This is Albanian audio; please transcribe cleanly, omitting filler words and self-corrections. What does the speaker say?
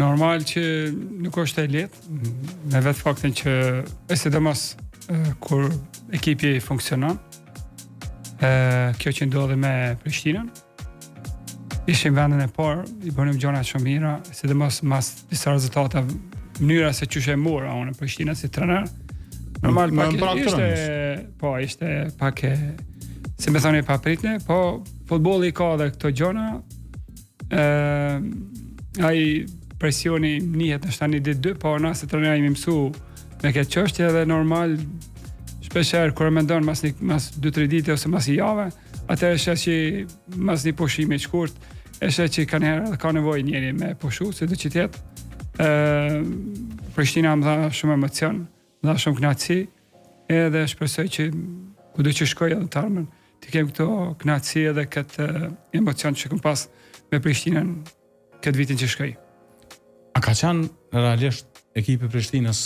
Normal që nuk është e lehtë, me vetë faktin që e sidomos kur ekipi funksionon. Kjo që ndodhi me Prishtinën. Ishim vendin e parë, i bënim gjëra shumë mira, sidomos mas disa rezultateve, mënyra se çush e mora unë Prishtinën si trajner. Normal ishte pak si më thoni pa pritje, po futbolli ka edhe këto gjëra. Ai presioni nihet në tani ditë dy, po na si trajner jemi mësu me këtë çështje dhe normal shpeshherë kur mendon mas 2-3 ditë ose mas një jave, atëherë shes që mas një pushimi të shkurt, e shes që ka nevojë njëri me pushu, si do që tjetë. Prishtina më dha shumë emocion, më dha shumë kënaqësi, edhe shpresoj që kudo që shkoj edhe të ardhmen, të kem këto kënaqësi edhe këtë emocion që kam pas me Prishtinën këtë vitin që shkoj. A ka qenë realisht ekipi Prishtinës